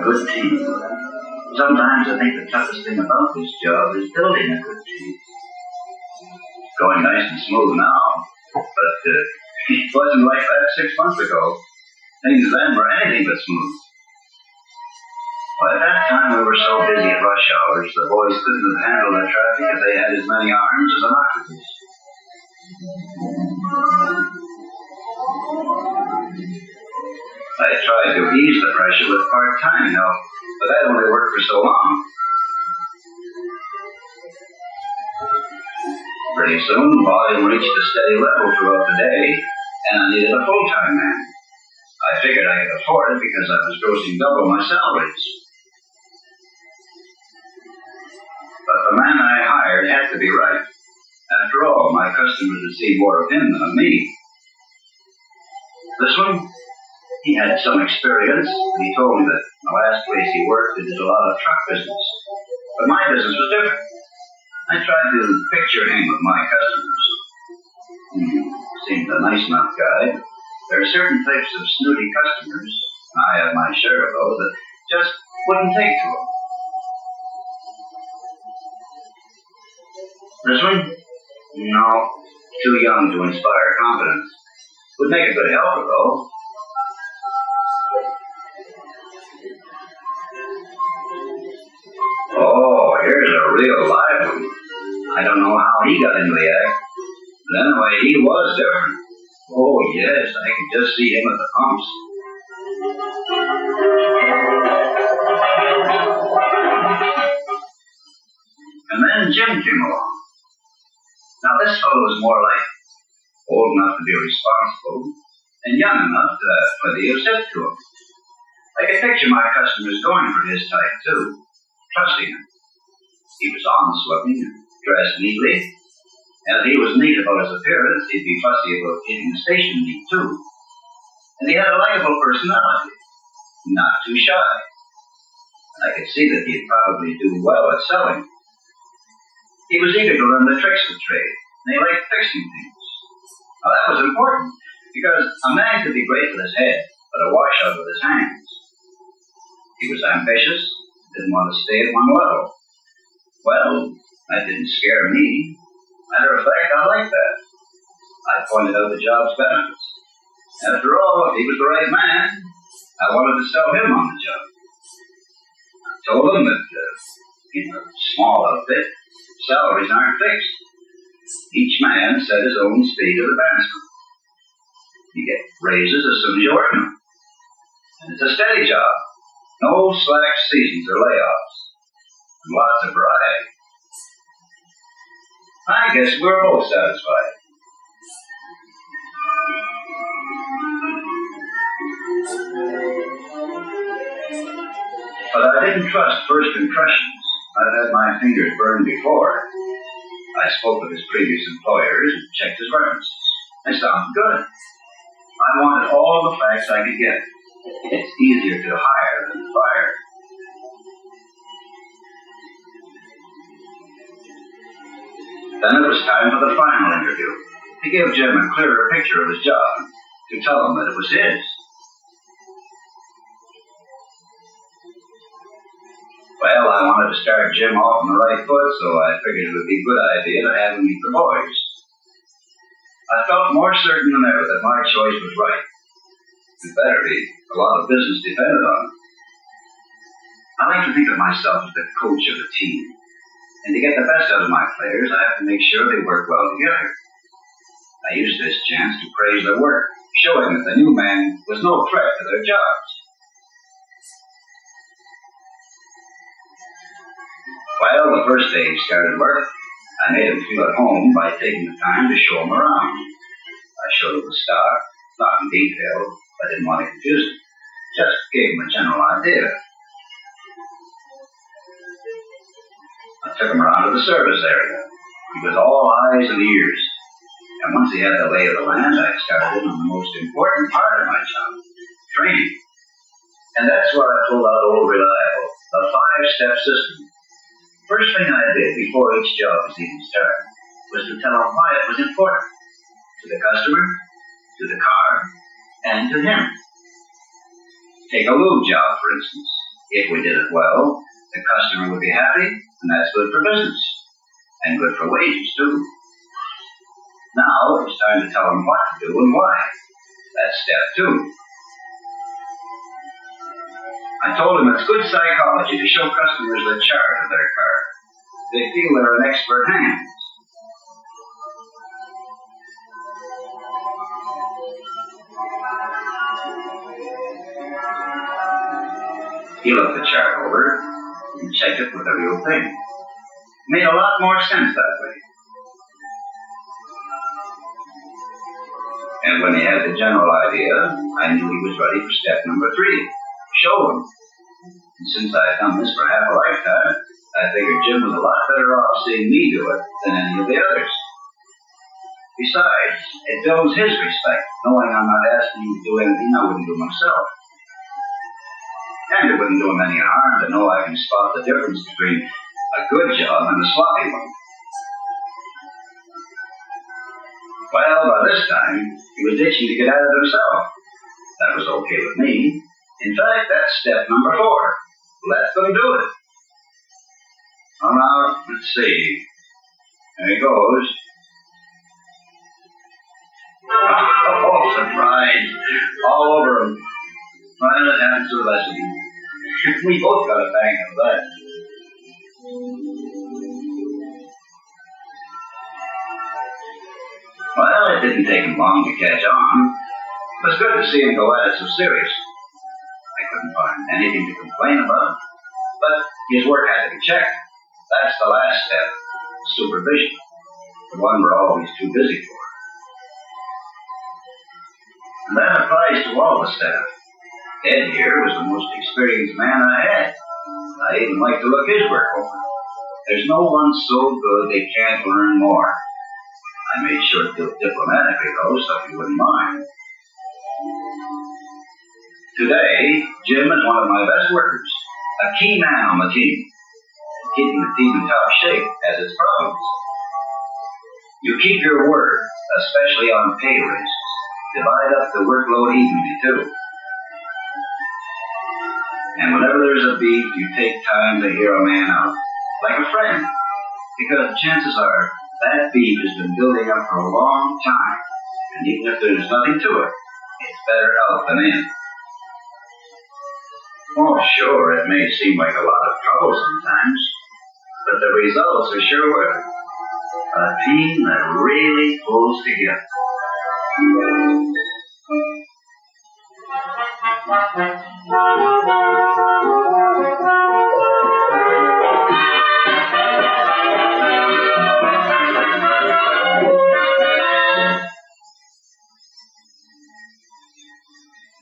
good team. Sometimes I think the toughest thing about this job is building a good team. It's going nice and smooth now, but it wasn't like that 6 months ago. Things then were anything but smooth. Well, at that time we were so busy at rush hours, the boys couldn't have handled the traffic if they had as many arms as an octopus. I tried to ease the pressure with part-time help, but that only worked for so long. Pretty soon, volume reached a steady level throughout the day, and I needed a full-time man. I figured I could afford it because I was grossing double my salaries. But the man I hired had to be right. After all, my customers would see more of him than of me. This one, he had some experience, and he told me that in the last place he worked, he did a lot of truck business. But my business was different. I tried to picture him with my customers. Seemed a nice enough guy. There are certain types of snooty customers, and I have my share of those, that just wouldn't take to him. This one? No, too young to inspire confidence. Would make a good helper, though. Oh, here's a real live one. I don't know how he got into the act, but anyway, he was different. Oh, yes, I could just see him at the pumps. And then Jim came along. Now, this fellow was more like old enough to be responsible and young enough to have plenty of zip to him. I could picture my customers going for his type, too, trusting him. He was honest-looking and dressed neatly, and if he was neat about his appearance, he'd be fussy about keeping the station neat, too. And he had a likable personality, not too shy. I could see that he'd probably do well at selling. He was eager to learn the tricks of trade, and he liked fixing things. Now, that was important, because a man could be great with his head, but a washout with his hands. He was ambitious, didn't want to stay at one level. Well, that didn't scare me. Matter of fact, I liked that. I pointed out the job's benefits. After all, if he was the right man, I wanted to sell him on the job. I told him that in a small outfit, salaries aren't fixed. Each man set his own speed of advancement. You get raises as soon as you earn them. And it's a steady job. No slack seasons or layoffs. And lots of variety. I guess we're both satisfied. But I didn't trust first impressions. I've had my fingers burned before. I spoke with his previous employers and checked his references. They sounded good. I wanted all the facts I could get. It's easier to hire than to fire. Then it was time for the final interview, to give Jim a clearer picture of his job, to tell him that it was his. Well, I wanted to start Jim off on the right foot, so I figured it would be a good idea to have him meet the boys. I felt more certain than ever that my choice was right. It better be. A lot of business depended on it. I like to think of myself as the coach of the team. And to get the best out of my players, I have to make sure they work well together. I used this chance to praise their work, showing that the new man was no threat to their jobs. Well, the first day he started work, I made him feel at home by taking the time to show him around. I showed him the stock, not in detail. I didn't want to confuse him. Just gave him a general idea. I took him around to the service area. He was all eyes and ears. And once he had the lay of the land, I started in on the most important part of my job, training. And that's where I pulled out Old Reliable, the 5-step system. First thing I did before each job was even started was to tell him why it was important. To the customer, to the car, and to him. Take a lube job, for instance. If we did it well, the customer would be happy, and that's good for business, and good for wages too. Now it was time to tell him what to do and why. That's step 2. I told him it's good psychology to show customers the chart of their car. They feel they're in expert hands. He looked the chart over and checked it with the real thing. It made a lot more sense that way. And when he had the general idea, I knew he was ready for step number 3. Show him. And since I had done this for half a lifetime, I figured Jim was a lot better off seeing me do it than any of the others. Besides, it builds his respect, knowing I'm not asking him to do anything I wouldn't do myself. And it wouldn't do him any harm to know I can spot the difference between a good job and a sloppy one. Well, by this time, he was itching to get at it himself. That was okay with me. In fact, that's step number 4. Let them do it. Well, now, let's see. There he goes. Oh, surprise. All over him. Well, it happens to the best of you. We both got a bang out of that. Well, it didn't take him long to catch on. It was good to see him go at it so serious. I couldn't find anything to complain about. But his work had to be checked. That's the last step, supervision. The one we're always too busy for. And that applies to all the staff. Ed here was the most experienced man I had. I even like to look his work over. There's no one so good they can't learn more. I made sure to do it diplomatically, though, so he wouldn't mind. Today, Jim is one of my best workers, a key man on the team, keeping the team in top shape as its problems. You keep your word, especially on pay raises. Divide up the workload evenly, too. And whenever there's a beef, you take time to hear a man out, like a friend, because chances are that beef has been building up for a long time, and even if there's nothing to it, it's better out than in. Oh, sure, it may seem like a lot of trouble sometimes, but the results are sure worth it. A team that really pulls together.